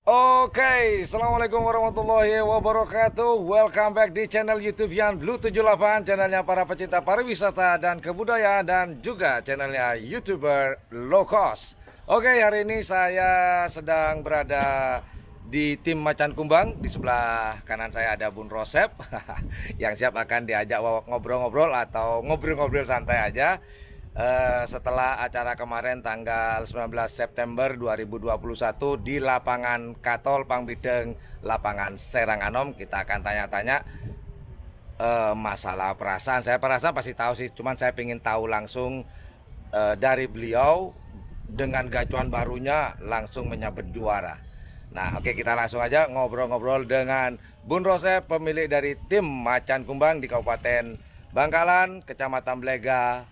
Oke, Assalamualaikum warahmatullahi wabarakatuh. Welcome back di channel YouTube Yan Blue 78, channelnya para pecinta pariwisata dan kebudayaan, dan juga channelnya YouTuber low cost. Oke, hari ini saya sedang berada di tim Macan Kumbang. Di sebelah kanan saya ada Bun Rosep yang siap akan diajak ngobrol-ngobrol atau ngobrol-ngobrol santai aja. Setelah acara kemarin tanggal 19 September 2021 di lapangan Katol Pangbideng, lapangan Serang Anom, kita akan tanya-tanya masalah perasaan. Saya perasaan pasti tahu sih, cuman saya ingin tahu langsung dari beliau dengan gacuan barunya langsung menyabet juara. Nah, oke, kita langsung aja ngobrol-ngobrol dengan Bun Rosep, pemilik dari tim Macan Kumbang di Kabupaten Bangkalan, Kecamatan Blega.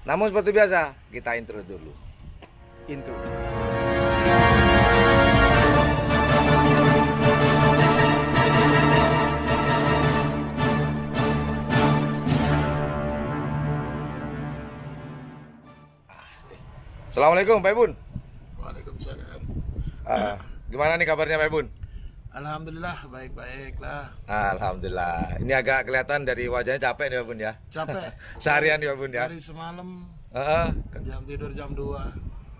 Namun seperti biasa, kita intro dulu. Intro. Assalamualaikum Pak Bun. Waalaikumsalam. Gimana nih kabarnya Pak Bun? Alhamdulillah baik-baik lah. Alhamdulillah. Ini agak kelihatan dari wajahnya capek nih Pak Bun ya. Capek. Seharian nih Pak Bun ya. Dari semalam jam tidur jam 2.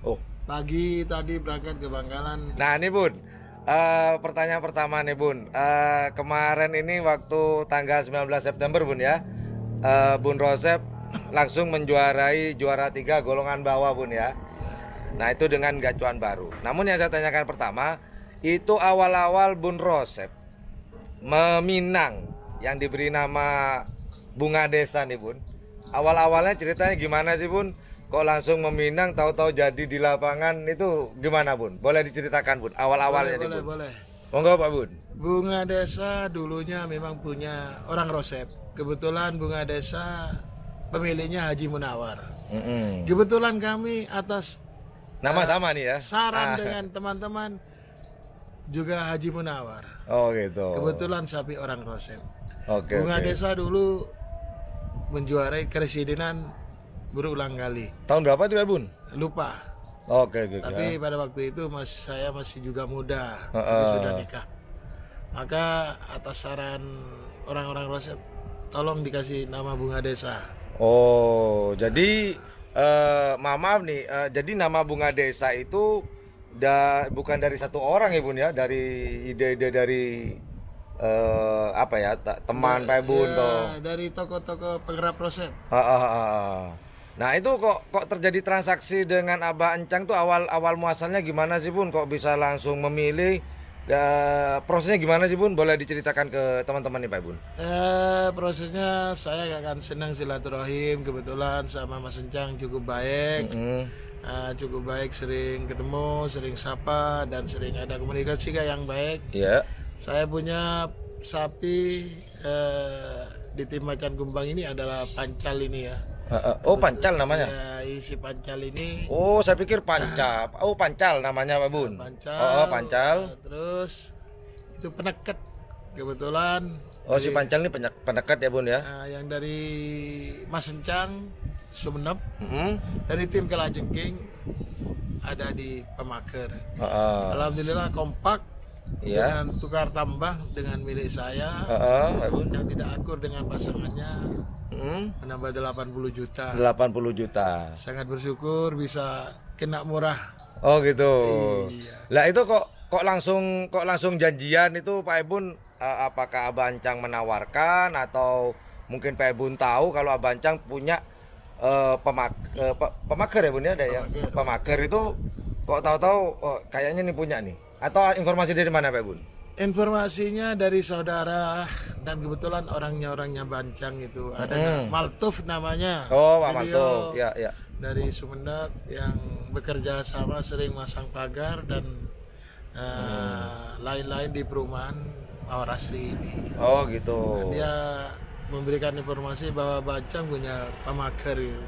Oh. Pagi tadi berangkat ke Bangkalan. Nah ini Bun, pertanyaan pertama nih Bun. Kemarin ini waktu tanggal 19 September Bun ya, Bun Rosep langsung menjuarai juara 3 golongan bawah Bun ya. Nah itu dengan gacuan baru. Namun yang saya tanyakan pertama, itu awal-awal Bun Rosep meminang yang diberi nama Bunga Desa nih Bun. Awal-awalnya ceritanya gimana sih Bun? Kok langsung meminang, tahu-tahu jadi di lapangan, itu gimana Bun? Boleh diceritakan Bun, awal-awalnya nih Bun? Boleh. Monggo Pak Bun. Bunga Desa dulunya memang punya orang Rosep. Kebetulan Bunga Desa pemiliknya Haji Munawar. Kebetulan kami atas Nama sama nih ya? saran dengan teman-teman juga Haji Munawar. Oh gitu. Kebetulan sapi orang Rosep. Oke. Bunga Desa dulu menjuarai keresidenan berulang kali. Tahun berapa tuh Pak Bun? Lupa. Oke. Tapi pada waktu itu saya masih juga muda, sudah nikah. Maka atas saran orang-orang Rosep, tolong dikasih nama Bunga Desa. Oh, jadi maaf nih, jadi nama Bunga Desa itu bukan dari satu orang ya Bun ya, dari ide-ide dari apa ya, teman Pak Bun toh. Dari toko-toko penggerak Rosep. Nah itu kok terjadi transaksi dengan Abah Encang tuh awal muasalnya gimana sih Bun? Kok bisa langsung memilih? Prosesnya gimana sih Bun? Boleh diceritakan ke teman-teman nih Pak Bun? Prosesnya saya akan senang silaturahim, kebetulan sama Mas Encang cukup baik. Cukup baik, sering ketemu, sering sapa, dan sering ada komunikasi yang baik. Iya. Saya punya sapi di tim Macan Kumbang ini adalah Pancal ini ya. Oh Pancal namanya? Ya, isi Pancal ini. Oh saya pikir Panca. Oh Pancal namanya Pak Bun. Pancal. Oh Pancal. Terus itu peneket kebetulan. Oh si Pancal ini peneket ya Bun ya? Yang dari Mas Encang Sumenep, dari tim Kelajengking ada di Pemaker. Alhamdulillah kompak. Iya. Dengan tukar tambah dengan milik saya yang tidak akur dengan pasangannya, menambah 80 juta. 80 juta. Sangat bersyukur bisa kena murah. Oh gitu. Iya. Lah itu kok langsung janjian itu Pak Ebun, apakah Abah Encang menawarkan atau mungkin Pak Ebun tahu kalau Abah Encang punya pemaker ya Bun ya, ada ya. Pemaker itu kok tahu-tahu kayaknya nih punya nih. Atau informasi dari mana Pak Bun? Informasinya dari saudara, dan kebetulan orangnya Bancang itu ada Maltuf namanya. Oh Pak Maltuf, ya. Dari Sumenep yang bekerja sama sering masang pagar dan lain-lain di perumahan Mawar Asri ini. Oh gitu. Dan dia memberikan informasi bahwa Bancang punya pemaker itu.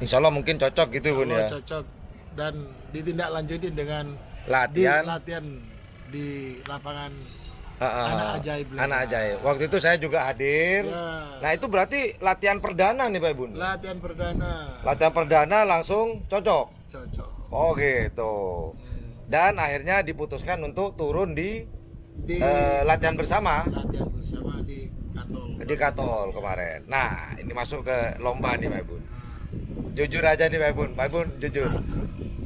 Insya Allah mungkin cocok gitu Bun ya. Cocok, dan ditindaklanjuti dengan latihan di lapangan Anak Ajaib. Anak Ajaib. Waktu itu saya juga hadir. Ya. Nah itu berarti latihan perdana nih Pak Bun. Latihan perdana. Latihan perdana langsung cocok. Cocok. Oh gitu. Dan akhirnya diputuskan untuk turun di latihan bersama di Katol kemarin. Nah, ini masuk ke lomba nih Pak Ibun. Jujur aja nih Pak Ibun jujur.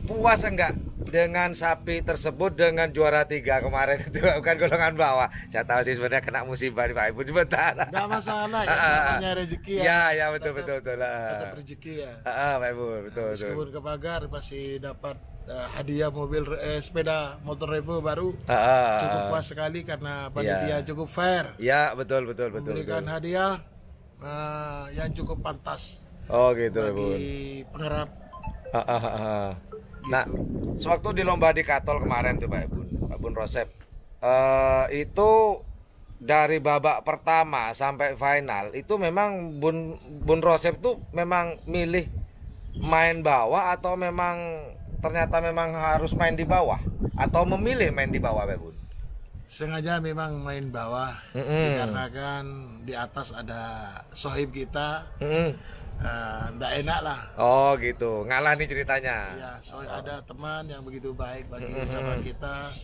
Puas enggak dengan sapi tersebut dengan juara 3 kemarin itu? Bukan golongan bawah. Saya tahu sih sebenarnya kena musibah nih Pak Ibun sebentar. Enggak masalah ya, namanya rezeki ya. Ya betul. Tetap rezeki ya. Pak Ibun, betul. Meskipun ke pagar masih dapat hadiah mobil sepeda motor Revo baru, cukup puas sekali karena panitia cukup fair. Ya betul. Memberikan hadiah yang cukup pantas. Oh gitu bagi pengharap. Nah, sewaktu di lomba di Katol kemarin tuh Pak Bun Rosep, itu dari babak pertama sampai final itu memang Bun Rosep tuh memang milih main bawah atau memang ternyata memang harus main di bawah atau memilih main di bawah Pak Bun? Sengaja memang main bawah dikarenakan di atas ada sohib kita. Nggak enak lah. Oh gitu, ngalah nih ceritanya. Ya, soalnya ada teman yang begitu baik bagi sama kita.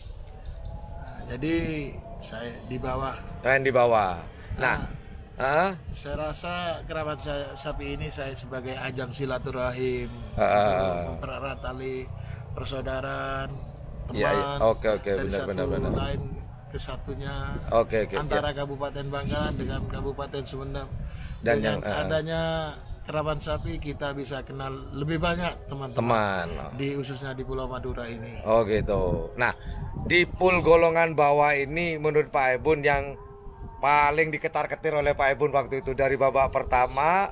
Jadi saya di bawah. Main di bawah. Nah, saya rasa kerabat sapi ini saya sebagai ajang silaturahim, mempererat tali persaudaraan, teman. Oke, dari benar. lain ke satunya. Oke. Antara Kabupaten Bangkalan dengan Kabupaten Sumedang. Dan dengan yang adanya kerabat sapi kita bisa kenal lebih banyak teman-teman di khususnya di Pulau Madura ini. Oh gitu. Nah, di pool golongan bawah ini menurut Pak Ibun yang paling diketar-ketir oleh Pak Ibun waktu itu dari babak pertama,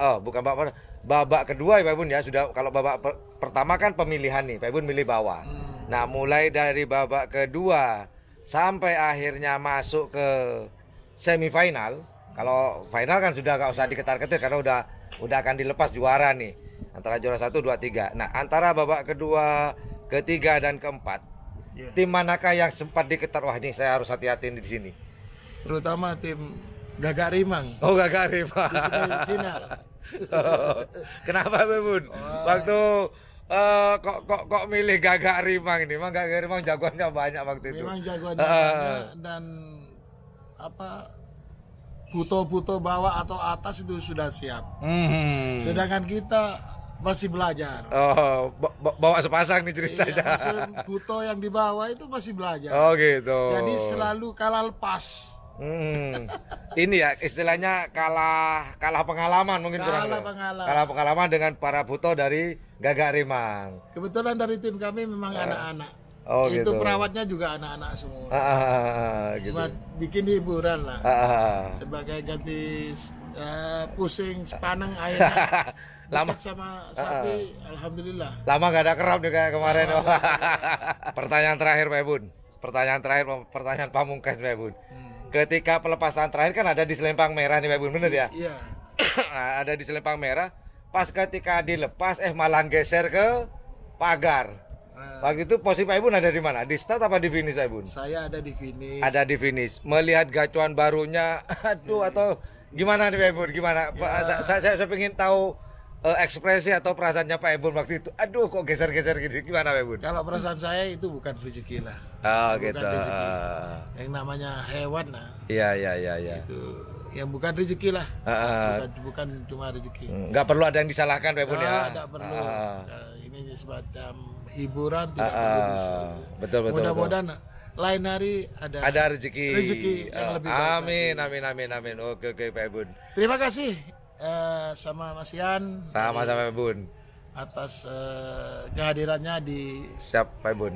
babak kedua ya Pak Ibun ya, sudah kalau babak pertama kan pemilihan nih, Pak Ibun milih bawah. Nah, mulai dari babak kedua sampai akhirnya masuk ke semifinal. Kalau final kan sudah nggak usah diketar-ketir karena udah akan dilepas juara nih antara juara 1, 2, 3. Nah, antara babak kedua, ketiga dan keempat, tim manakah yang sempat diketar? Wah, ini saya harus hati-hati di sini. Terutama tim Gagak Rimang. Oh, Gagak Rimang. Di semifinal. Kenapa, Bun? Waktu kok milih Gagak Rimang ini? Memang Gagak Rimang jagoannya banyak waktu itu. Memang jagoannya banyak dan puto-puto bawah atau atas itu sudah siap. Sedangkan kita masih belajar. Oh, bawa sepasang nih ceritanya. Iya, puto yang di bawah itu masih belajar. Oh gitu. Jadi selalu kalah lepas. Ini ya istilahnya kalah pengalaman mungkin kalah pengalaman dengan para puto dari Gagak Rimang. Kebetulan dari tim kami memang anak-anak. Oh, itu gitu. perawatnya juga anak-anak semua. Gitu. Buat bikin hiburan lah. Sebagai ganti pusing sepaneng airnya. Lama sama sapi, alhamdulillah. Lama gak ada kerap nih kayak kemarin. Pertanyaan terakhir Pak Bun. Pertanyaan pamungkas Pak Bun. Ketika pelepasan terakhir kan ada di selempang merah nih Pak Bun, bener ya? Iya. Ada di selempang merah. Pas ketika dilepas malah geser ke pagar. Waktu itu posisi Pak Ibun ada di mana? Di start apa di finish Pak Ibun? Saya ada di finish. Ada di finish. Melihat gacuan barunya, atau gimana nih Pak Ibun? Gimana? Ya. Saya ingin tahu ekspresi atau perasaannya Pak Ibun waktu itu. Aduh, kok geser-geser gitu? Gimana Pak Ibun? Kalau perasaan saya itu bukan rezeki lah. Oh gitu. Yang namanya hewan lah. Iya. Itu yang bukan rezeki lah. Bukan cuma rezeki. Nggak perlu ada yang disalahkan Pak Ibun ya. Tidak perlu. Ini semacam hiburan betul. Mudah-mudahan lain hari ada rezeki yang lebih baik. Amin. Oke Pak Ibun. Terima kasih sama Mas Yan. Sama-sama Pak Ibun. Atas kehadirannya di Siap Pak Ibun.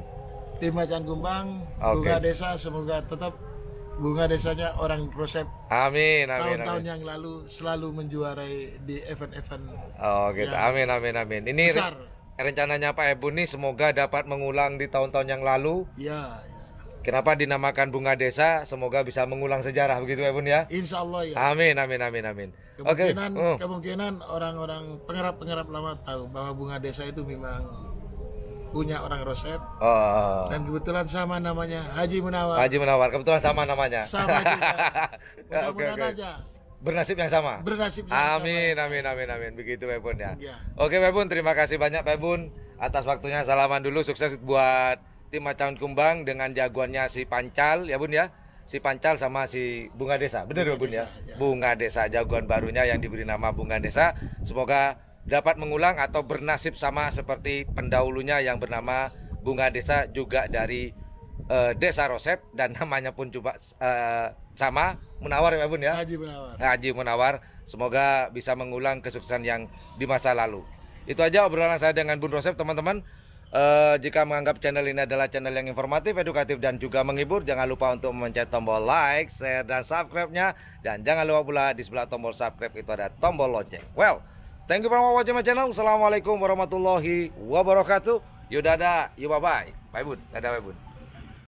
Tim Macan Kumbang, Bunga Desa, semoga tetap bunga desanya orang Rosep. Amin. Tahun-tahun yang lalu selalu menjuarai di event-event. Oh gitu. Amin. Ini besar. Rencananya Pak Ibun nih semoga dapat mengulang di tahun-tahun yang lalu. Ya. Kenapa dinamakan Bunga Desa? Semoga bisa mengulang sejarah begitu Pak Ibun ya. Insya Allah ya. Amin. Kemungkinan orang-orang penggarap lama tahu bahwa Bunga Desa itu memang punya orang Rosep. Dan kebetulan sama namanya Haji Munawar. Kebetulan sama namanya. Sama juga. Mudah-mudahan aja. Bernasib yang sama. Amin. Begitu Pak Ibun ya. Oke Pak Ibun, terima kasih banyak Pak Ibun atas waktunya. Salaman dulu, sukses buat tim Macan Kumbang dengan jagoannya si Pancal ya Bun ya. Si Pancal sama si Bunga Desa. Benar ya Bun ya? Bunga Desa, jagoan barunya yang diberi nama Bunga Desa. Semoga dapat mengulang atau bernasib sama seperti pendahulunya yang bernama Bunga Desa, juga dari Desa Rosep, dan namanya pun juga sama, Munawar ya Bun ya? Haji Munawar. Haji Munawar. Semoga bisa mengulang kesuksesan yang di masa lalu. Itu aja obrolan saya dengan Bun Rosep, teman-teman. Jika menganggap channel ini adalah channel yang informatif, edukatif, dan juga menghibur, jangan lupa untuk memencet tombol like, share, dan subscribe-nya. Dan jangan lupa pula di sebelah tombol subscribe itu ada tombol lonceng. Well, thank you for watching my channel. Assalamualaikum warahmatullahi wabarakatuh. Yuk dadah, yuk bye-bye. Bye Bun, dadah bye Bun.